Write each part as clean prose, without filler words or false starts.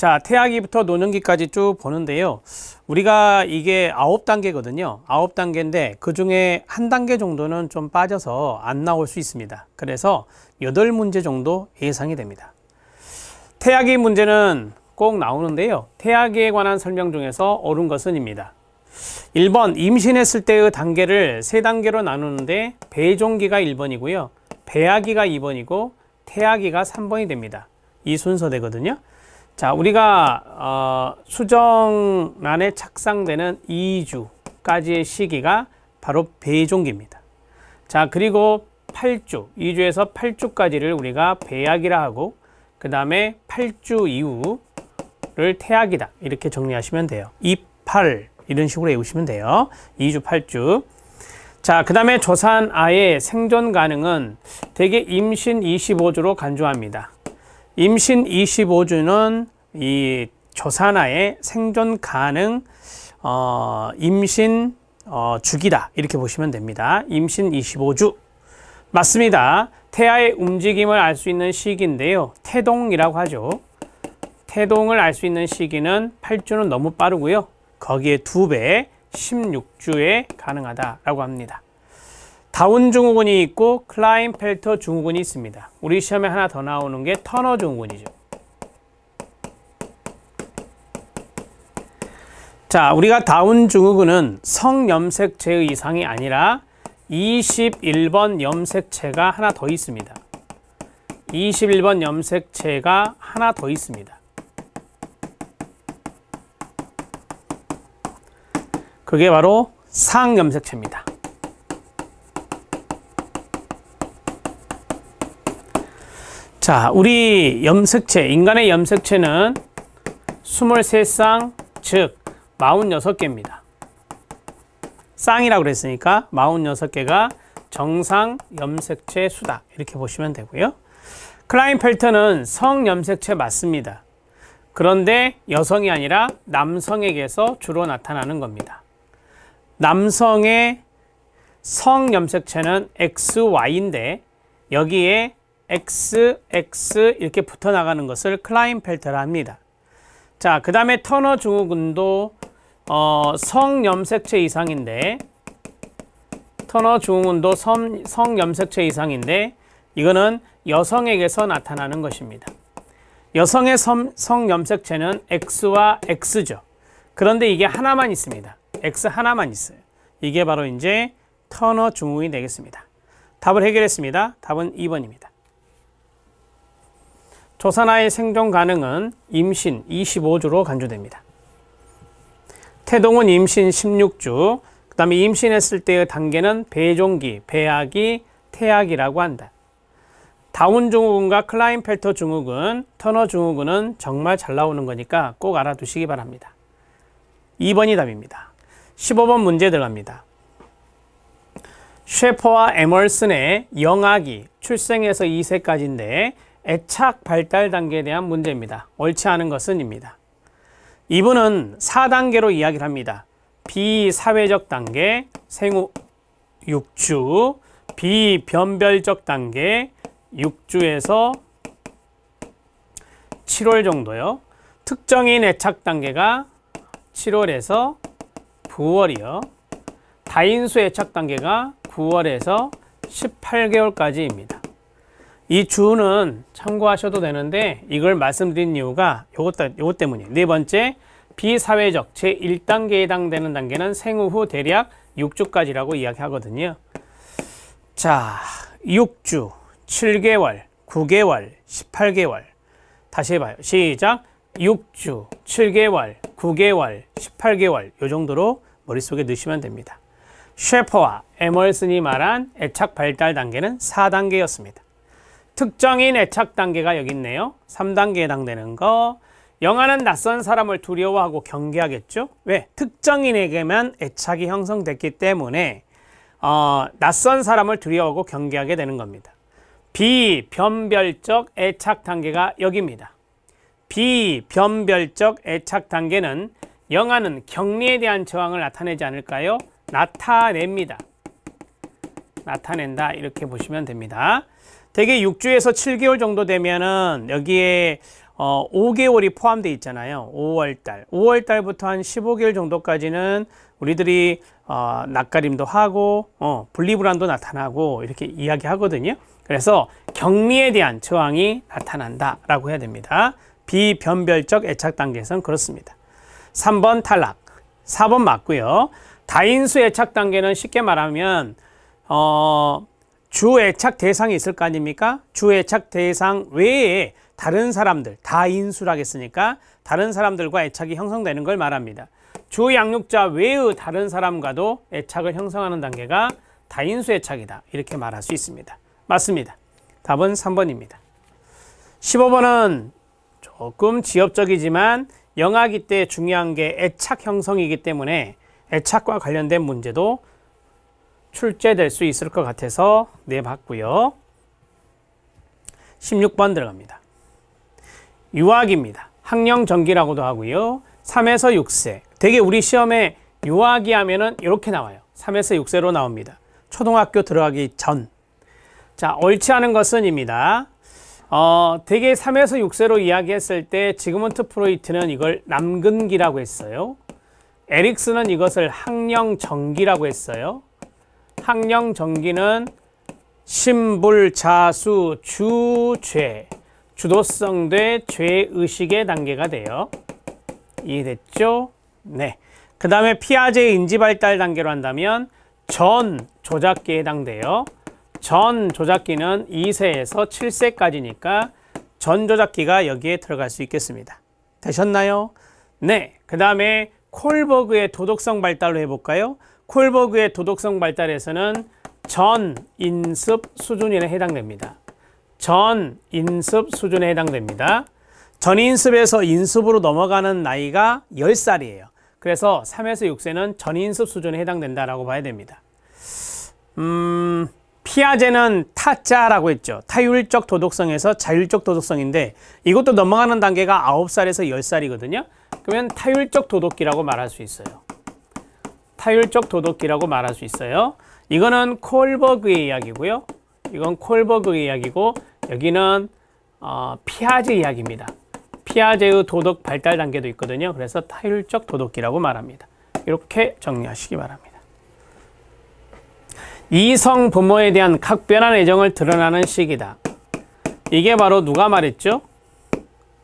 자, 태아기부터 노년기까지 쭉 보는데요. 우리가 이게 9단계거든요. 9단계인데 그 중에 한 단계 정도는 좀 빠져서 안 나올 수 있습니다. 그래서 8문제 정도 예상이 됩니다. 태아기 문제는 꼭 나오는데요. 태아기에 관한 설명 중에서 옳은 것은입니다. 1번, 임신했을 때의 단계를 3단계로 나누는데 배종기가 1번이고요. 배아기가 2번이고 태아기가 3번이 됩니다. 이 순서대거든요. 자, 우리가 수정란에 착상되는 2주까지의 시기가 바로 배종기입니다. 자, 그리고 8주, 2주에서 8주까지를 우리가 배아기라 하고 그 다음에 8주 이후를 태아기다 이렇게 정리하시면 돼요. 2, 8 이런 식으로 외우시면 돼요. 2주, 8주. 자, 그 다음에 조산 아의 생존 가능은 대개 임신 25주로 간주합니다. 임신 25주는 이 조산아의 생존 가능 임신 주기다 이렇게 보시면 됩니다. 임신 25주 맞습니다. 태아의 움직임을 알 수 있는 시기인데요. 태동이라고 하죠. 태동을 알 수 있는 시기는 8주는 너무 빠르고요. 거기에 2배 16주에 가능하다라고 합니다. 다운 증후군이 있고 클라인펠터 증후군이 있습니다. 우리 시험에 하나 더 나오는 게 터너 증후군이죠. 자, 우리가 다운 증후군은 성염색체 이상이 아니라 21번 염색체가 하나 더 있습니다. 21번 염색체가 하나 더 있습니다. 그게 바로 상염색체입니다. 자, 우리 염색체, 인간의 염색체는 23쌍, 즉 46개입니다. 쌍이라고 그랬으니까 46개가 정상 염색체 수다 이렇게 보시면 되고요. 클라인펠터는 성염색체 맞습니다. 그런데 여성이 아니라 남성에게서 주로 나타나는 겁니다. 남성의 성염색체는 XY인데 여기에 XX 이렇게 붙어 나가는 것을 클라인펠터라 합니다. 자, 그 다음에 터너 증후군도 성염색체 이상인데 터너 증후군도 성염색체 이상인데 이거는 여성에게서 나타나는 것입니다. 여성의 성염색체는 X와 X죠. 그런데 이게 하나만 있습니다. X 하나만 있어요. 이게 바로 이제 터너 증후군이 되겠습니다. 답을 해결했습니다. 답은 2번입니다. 조산아의 생존 가능은 임신 25주로 간주됩니다. 태동은 임신 16주, 그 다음에 임신했을 때의 단계는 배종기, 배아기, 태아기라고 한다. 다운 증후군과 클라인펠터 증후군, 터너 증후군은 정말 잘 나오는 거니까 꼭 알아두시기 바랍니다. 2번이 답입니다. 15번 문제 들어갑니다. 셰퍼와 에멀슨의 영아기, 출생에서 2세까지인데 애착 발달 단계에 대한 문제입니다. 옳지 않은 것은입니다. 이분은 4단계로 이야기를 합니다. 비사회적 단계, 생후 6주, 비변별적 단계, 6주에서 7월 정도요. 특정인 애착 단계가 7월에서 9월이요. 다인수 애착 단계가 9월에서 18개월까지입니다. 이 주는 참고하셔도 되는데 이걸 말씀드린 이유가 요것 때문이에요. 네 번째, 비사회적 제1단계에 해당되는 단계는 생후 후 대략 6주까지라고 이야기하거든요. 자, 6주, 7개월, 9개월, 18개월. 다시 해봐요. 시작. 6주, 7개월, 9개월, 18개월 요 정도로 머릿속에 넣으시면 됩니다. 셰퍼와 에멀슨이 말한 애착 발달 단계는 4단계였습니다. 특정인 애착 단계가 여기 있네요. 3단계에 해당되는 거. 영아는 낯선 사람을 두려워하고 경계하겠죠. 왜? 특정인에게만 애착이 형성됐기 때문에 낯선 사람을 두려워하고 경계하게 되는 겁니다. 비변별적 애착 단계가 여기입니다. 비변별적 애착 단계는 영아는 격리에 대한 저항을 나타내지 않을까요? 나타냅니다. 나타낸다 이렇게 보시면 됩니다. 대개 6주에서 7개월 정도 되면은 여기에 5개월이 포함되어 있잖아요. 5월달. 5월달부터 한 15개월 정도까지는 우리들이 낯가림도 하고 분리불안도 나타나고 이렇게 이야기하거든요. 그래서 격리에 대한 저항이 나타난다라고 해야 됩니다. 비변별적 애착 단계에서는 그렇습니다. 3번 탈락. 4번 맞고요. 다인수 애착 단계는 쉽게 말하면 주 애착 대상이 있을 거 아닙니까? 주 애착 대상 외에 다른 사람들, 다인수라 했으니까 다른 사람들과 애착이 형성되는 걸 말합니다. 주 양육자 외의 다른 사람과도 애착을 형성하는 단계가 다인수 애착이다. 이렇게 말할 수 있습니다. 맞습니다. 답은 3번입니다. 15번은 조금 지엽적이지만 영아기 때 중요한 게 애착 형성이기 때문에 애착과 관련된 문제도 출제될 수 있을 것 같아서 내봤고요. 16번 들어갑니다. 유아기입니다. 학령정기라고도 하고요. 3에서 6세. 되게 우리 시험에 유아기 하면은 이렇게 나와요. 3에서 6세로 나옵니다. 초등학교 들어가기 전. 자, 옳지 않은 것은입니다. 되게 3에서 6세로 이야기했을 때 지그문트 프로이트는 이걸 남근기라고 했어요. 에릭스는 이것을 학령정기라고 했어요. 학령정기는 신불자수 주죄, 주도성돼 죄의식의 단계가 돼요. 이해됐죠? 네. 그 다음에 피아제의 인지발달 단계로 한다면 전 조작기에 해당돼요. 전 조작기는 2세에서 7세까지니까 전 조작기가 여기에 들어갈 수 있겠습니다. 되셨나요? 네. 그 다음에 콜버그의 도덕성 발달로 해볼까요? 콜버그의 도덕성 발달에서는 전 인습 수준에 해당됩니다. 전 인습 수준에 해당됩니다. 전 인습에서 인습으로 넘어가는 나이가 10살이에요. 그래서 3에서 6세는 전 인습 수준에 해당된다라고 봐야 됩니다. 피아제는 타짜라고 했죠. 타율적 도덕성에서 자율적 도덕성인데 이것도 넘어가는 단계가 9살에서 10살이거든요. 그러면 타율적 도덕기라고 말할 수 있어요. 타율적 도덕기라고 말할 수 있어요. 이거는 콜버그의 이야기고요. 이건 콜버그의 이야기고 여기는 피아제 이야기입니다. 피아제의 도덕 발달 단계도 있거든요. 그래서 타율적 도덕기라고 말합니다. 이렇게 정리하시기 바랍니다. 이성 부모에 대한 각별한 애정을 드러나는 시기다. 이게 바로 누가 말했죠?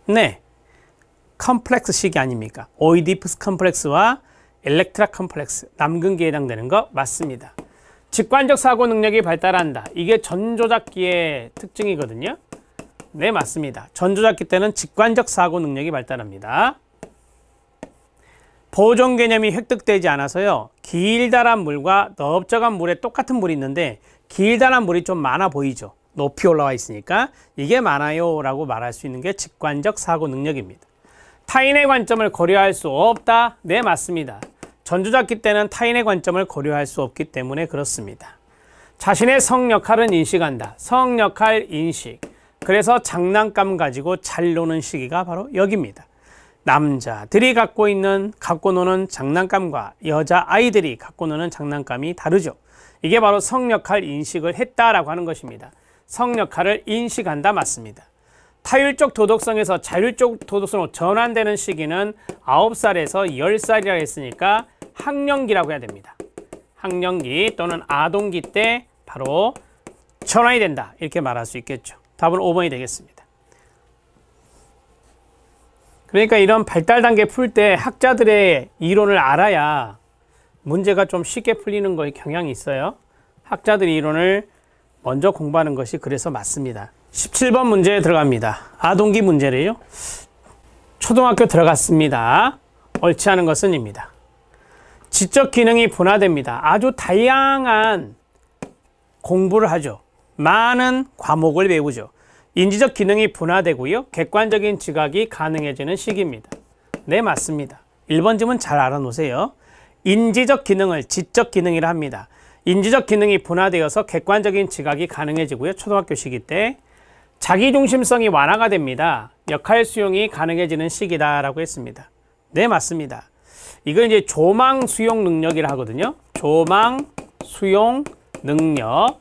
네, 컴플렉스 시기 아닙니까? 오이디푸스 컴플렉스와 엘렉트라 컴플렉스, 남근기에 해당되는 거 맞습니다. 직관적 사고 능력이 발달한다. 이게 전조작기의 특징이거든요. 네, 맞습니다. 전조작기 때는 직관적 사고 능력이 발달합니다. 보존 개념이 획득되지 않아서요. 길다란 물과 넓적한 물에 똑같은 물이 있는데 길다란 물이 좀 많아 보이죠. 높이 올라와 있으니까 이게 많아요 라고 말할 수 있는 게 직관적 사고 능력입니다. 타인의 관점을 고려할 수 없다. 네, 맞습니다. 전조작기 때는 타인의 관점을 고려할 수 없기 때문에 그렇습니다. 자신의 성 역할은 인식한다. 성 역할 인식. 그래서 장난감 가지고 잘 노는 시기가 바로 여기입니다. 남자들이 갖고 노는 장난감과 여자아이들이 갖고 노는 장난감이 다르죠. 이게 바로 성 역할 인식을 했다라고 하는 것입니다. 성 역할을 인식한다 맞습니다. 타율적 도덕성에서 자율적 도덕성으로 전환되는 시기는 9살에서 10살이라 했으니까 학령기라고 해야 됩니다. 학령기 또는 아동기 때 바로 전환이 된다. 이렇게 말할 수 있겠죠. 답은 5번이 되겠습니다. 그러니까 이런 발달 단계 풀 때 학자들의 이론을 알아야 문제가 좀 쉽게 풀리는 거에 경향이 있어요. 학자들의 이론을 먼저 공부하는 것이 그래서 맞습니다. 17번 문제에 들어갑니다. 아동기 문제를요. 초등학교 들어갔습니다. 옳지 않은 것은 입니다. 지적 기능이 분화됩니다. 아주 다양한 공부를 하죠. 많은 과목을 배우죠. 인지적 기능이 분화되고요. 객관적인 지각이 가능해지는 시기입니다. 네, 맞습니다. 1번 질문 잘 알아놓으세요. 인지적 기능을 지적 기능이라 합니다. 인지적 기능이 분화되어서 객관적인 지각이 가능해지고요. 초등학교 시기 때 자기중심성이 완화가 됩니다. 역할 수용이 가능해지는 시기다라고 했습니다. 네, 맞습니다. 이건 이제 조망 수용 능력이라 하거든요. 조망 수용 능력.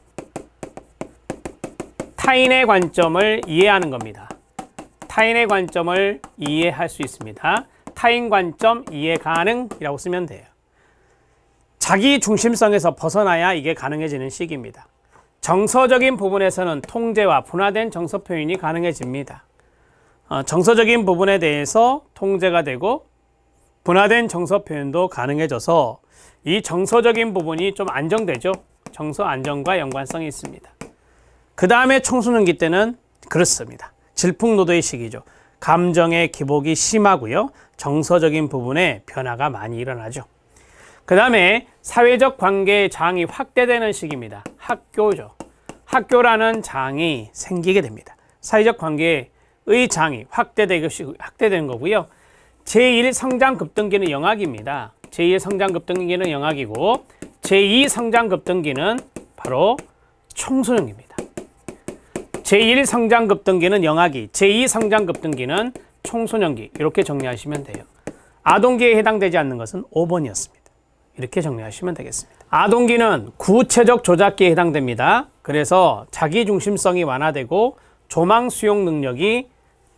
타인의 관점을 이해하는 겁니다. 타인의 관점을 이해할 수 있습니다. 타인 관점 이해 가능이라고 쓰면 돼요. 자기 중심성에서 벗어나야 이게 가능해지는 시기입니다. 정서적인 부분에서는 통제와 분화된 정서 표현이 가능해집니다. 정서적인 부분에 대해서 통제가 되고 분화된 정서 표현도 가능해져서 이 정서적인 부분이 좀 안정되죠. 정서 안정과 연관성이 있습니다. 그 다음에 청소년기 때는 그렇습니다. 질풍노도의 시기죠. 감정의 기복이 심하고요. 정서적인 부분에 변화가 많이 일어나죠. 그 다음에 사회적 관계의 장이 확대되는 시기입니다. 학교죠. 학교라는 장이 생기게 됩니다. 사회적 관계의 장이 확대되는 거고요. 제1 성장 급등기는 영악입니다. 제1 성장 급등기는 영악이고 제2 성장 급등기는 바로 청소년기입니다. 제1 성장 급등기는 영악기, 제2 성장 급등기는 청소년기 이렇게 정리하시면 돼요. 아동기에 해당되지 않는 것은 5번이었습니다. 이렇게 정리하시면 되겠습니다. 아동기는 구체적 조작기에 해당됩니다. 그래서 자기중심성이 완화되고 조망 수용 능력이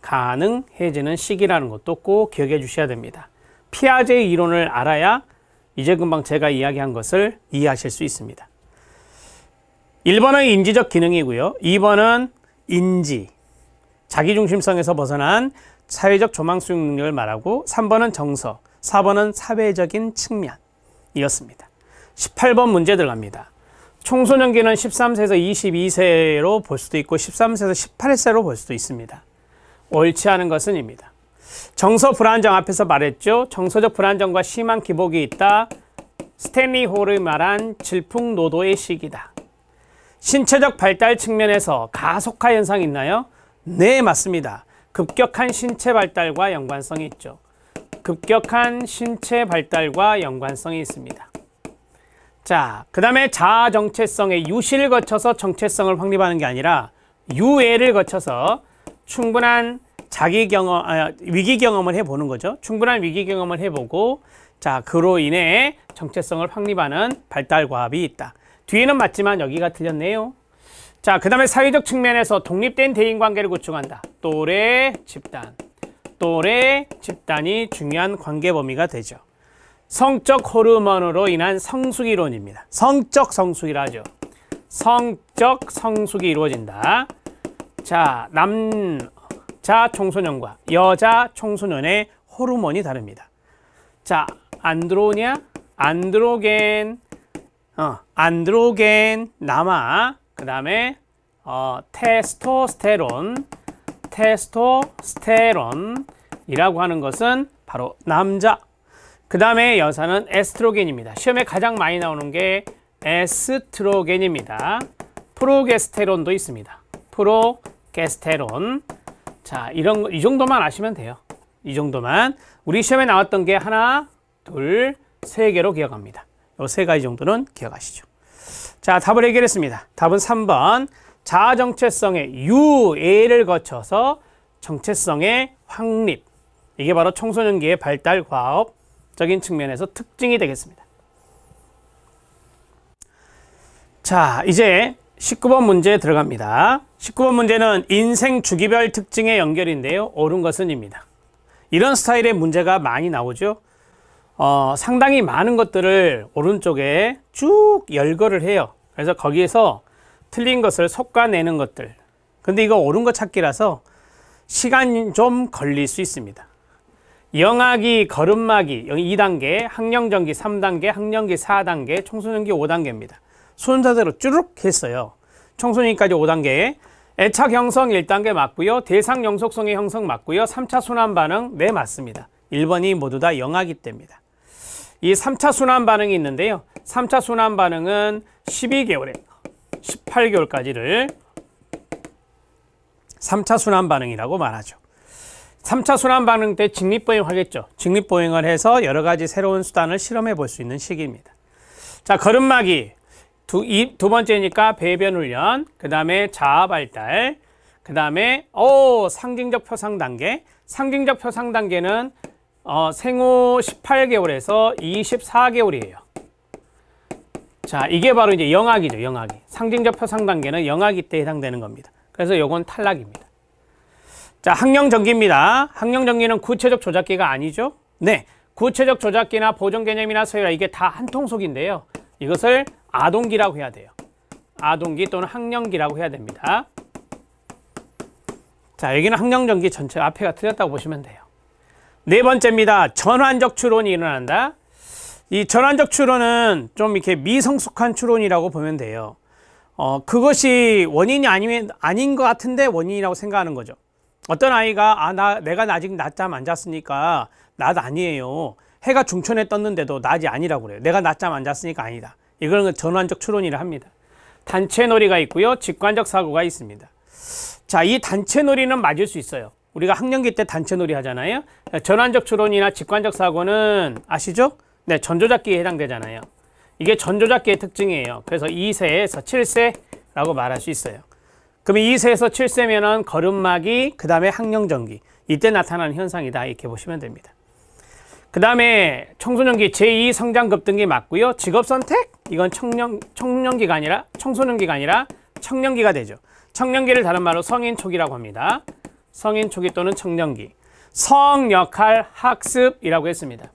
가능해지는 시기라는 것도 꼭 기억해 주셔야 됩니다. 피아제의 이론을 알아야 이제 금방 제가 이야기한 것을 이해하실 수 있습니다. 1번은 인지적 기능이고요. 2번은 인지, 자기중심성에서 벗어난 사회적 조망 수용 능력을 말하고 3번은 정서, 4번은 사회적인 측면이었습니다. 18번 문제 들어갑니다. 청소년기는 13세에서 22세로 볼 수도 있고 13세에서 18세로 볼 수도 있습니다. 옳지 않은 것은 입니다. 정서 불안정 앞에서 말했죠. 정서적 불안정과 심한 기복이 있다. 스탠리 홀이 말한 질풍노도의 시기다. 신체적 발달 측면에서 가속화 현상이 있나요? 네, 맞습니다. 급격한 신체 발달과 연관성이 있죠. 급격한 신체 발달과 연관성이 있습니다. 자, 그 다음에 자아 정체성의 유시를 거쳐서 정체성을 확립하는 게 아니라 유애를 거쳐서 충분한 위기 경험을 해보는 거죠. 충분한 위기 경험을 해보고 자, 그로 인해 정체성을 확립하는 발달 과업이 있다. 뒤에는 맞지만 여기가 틀렸네요. 자, 그 다음에 사회적 측면에서 독립된 대인관계를 구축한다. 또래, 집단. 또래, 집단이 중요한 관계 범위가 되죠. 성적 호르몬으로 인한 성숙이론입니다. 성적 성숙이라 하죠. 성적 성숙이 이루어진다. 자, 남자 청소년과 여자 청소년의 호르몬이 다릅니다. 자, 안드로겐, 남아, 그 다음에 테스토스테론이라고 하는 것은 바로 남자. 그 다음에 여자는 에스트로겐입니다. 시험에 가장 많이 나오는 게 에스트로겐입니다. 프로게스테론도 있습니다. 프로게스테론. 자, 이 정도만 아시면 돼요. 이 정도만. 우리 시험에 나왔던 게 하나, 둘, 세 개로 기억합니다. 이 세 가지 정도는 기억하시죠. 자, 답을 해결했습니다. 답은 3번. 자아 정체성의 유애를 거쳐서 정체성의 확립. 이게 바로 청소년기의 발달 과업적인 측면에서 특징이 되겠습니다. 자, 이제 19번 문제 들어갑니다. 19번 문제는 인생 주기별 특징의 연결인데요. 옳은 것은입니다. 이런 스타일의 문제가 많이 나오죠. 상당히 많은 것들을 오른쪽에 쭉 열거를 해요. 그래서 거기에서 틀린 것을 솎아내는 것들. 근데 이거 옳은 거 찾기라서 시간이 좀 걸릴 수 있습니다. 영악기, 걸음마기 2단계, 학령전기 3단계, 학령기 4단계, 청소년기 5단계입니다. 순서대로 쭈룩 했어요. 청소년기까지 5단계. 애착 형성 1단계 맞고요. 대상 영속성의 형성 맞고요. 3차 순환 반응 네 맞습니다. 1번이 모두 다 영악기 때입니다. 이 3차 순환 반응이 있는데요. 3차 순환 반응은 12개월에 18개월까지를 3차 순환 반응이라고 말하죠. 3차 순환 반응 때 직립보행을 하겠죠. 직립보행을 해서 여러 가지 새로운 수단을 실험해 볼 수 있는 시기입니다. 자, 걸음마기 두 번째니까 배변 훈련, 그 다음에 자아 발달, 그 다음에 상징적 표상 단계. 상징적 표상 단계는 생후 18개월에서 24개월이에요. 자, 이게 바로 이제 영악이죠, 영악이. 상징적 표상 단계는 영악이 때 해당되는 겁니다. 그래서 요건 탈락입니다. 자, 항령전기입니다. 항령전기는 구체적 조작기가 아니죠. 네, 구체적 조작기나 보존 개념이나 서열화 이게 다 한 통속인데요. 이것을 아동기라고 해야 돼요. 아동기 또는 항령기라고 해야 됩니다. 자, 여기는 항령전기 전체 앞에가 틀렸다고 보시면 돼요. 네 번째입니다. 전환적 추론이 일어난다. 이 전환적 추론은 좀 이렇게 미성숙한 추론이라고 보면 돼요. 그것이 원인이 아닌 것 같은데 원인이라고 생각하는 거죠. 어떤 아이가 내가 아직 낮잠 안 잤으니까 낮 아니에요. 해가 중천에 떴는데도 낮이 아니라고 그래요. 내가 낮잠 안 잤으니까 아니다. 이거는 전환적 추론이라 합니다. 단체놀이가 있고요. 직관적 사고가 있습니다. 자, 이 단체놀이는 맞을 수 있어요. 우리가 학령기 때 단체놀이 하잖아요. 전환적 추론이나 직관적 사고는 아시죠? 네, 전조작기에 해당되잖아요. 이게 전조작기의 특징이에요. 그래서 2세에서 7세라고 말할 수 있어요. 그럼 2세에서 7세면은 거름막이, 그 다음에 항령전기. 이때 나타나는 현상이다. 이렇게 보시면 됩니다. 그 다음에 청소년기 제2 성장급등기 맞고요. 직업선택? 이건 청년기가 아니라 청소년기가 아니라 청년기가 되죠. 청년기를 다른 말로 성인초기라고 합니다. 성인초기 또는 청년기. 성역할 학습이라고 했습니다.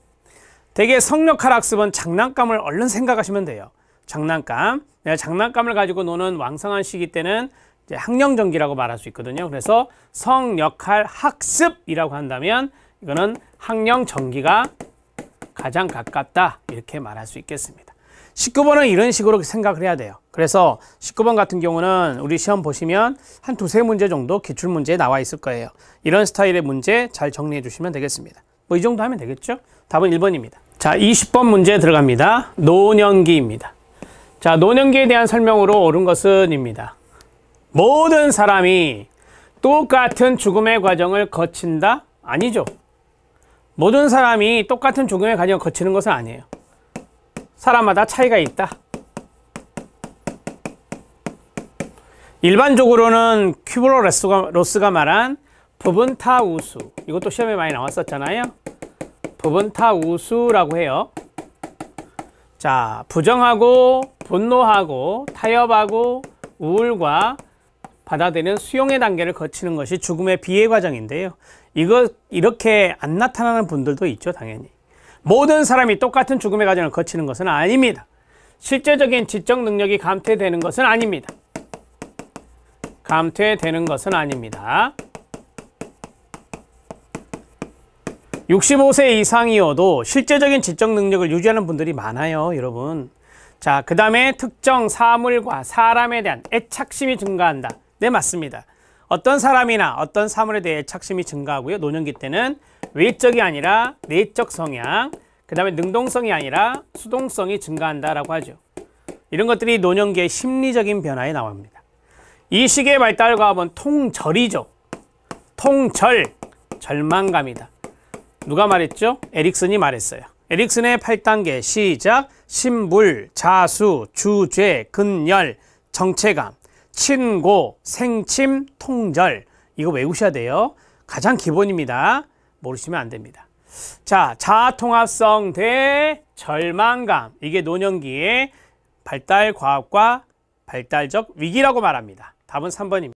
대개 성역할 학습은 장난감을 얼른 생각하시면 돼요. 장난감. 내가 장난감을 가지고 노는 왕성한 시기 때는 이제 학령전기라고 말할 수 있거든요. 그래서 성역할 학습이라고 한다면 이거는 학령전기가 가장 가깝다. 이렇게 말할 수 있겠습니다. 19번은 이런 식으로 생각을 해야 돼요. 그래서 19번 같은 경우는 우리 시험 보시면 한 두세 문제 정도 기출문제에 나와 있을 거예요. 이런 스타일의 문제 잘 정리해 주시면 되겠습니다. 뭐 이 정도 하면 되겠죠? 답은 1번입니다. 자, 20번 문제 들어갑니다. 노년기입니다. 자, 노년기에 대한 설명으로 옳은 것은 입니다. 모든 사람이 똑같은 죽음의 과정을 거친다? 아니죠. 모든 사람이 똑같은 죽음의 과정을 거치는 것은 아니에요. 사람마다 차이가 있다. 일반적으로는 큐브러-로스가 말한 부분타 우수, 이것도 시험에 많이 나왔었잖아요. 부분타 우수라고 해요. 자, 부정하고 분노하고 타협하고 우울과 받아들이는 수용의 단계를 거치는 것이 죽음의 비애 과정인데요. 이렇게 안 나타나는 분들도 있죠, 당연히. 모든 사람이 똑같은 죽음의 과정을 거치는 것은 아닙니다. 실제적인 지적 능력이 감퇴되는 것은 아닙니다. 감퇴되는 것은 아닙니다. 65세 이상이어도 실제적인 지적 능력을 유지하는 분들이 많아요, 여러분. 자, 그 다음에 특정 사물과 사람에 대한 애착심이 증가한다. 네, 맞습니다. 어떤 사람이나 어떤 사물에 대해 애착심이 증가하고요. 노년기 때는 외적이 아니라 내적 성향, 그 다음에 능동성이 아니라 수동성이 증가한다라고 하죠. 이런 것들이 노년기의 심리적인 변화에 나옵니다. 이 시기의 발달 과업은 통절이죠. 통절, 절망감이다. 누가 말했죠? 에릭슨이 말했어요. 에릭슨의 8단계 시작, 신불, 자수, 주죄, 근열, 정체감, 친고, 생침, 통절. 이거 외우셔야 돼요. 가장 기본입니다. 모르시면 안 됩니다. 자, 자아통합성 대 절망감. 이게 노년기의 발달 과업과 발달적 위기라고 말합니다. 답은 3번입니다.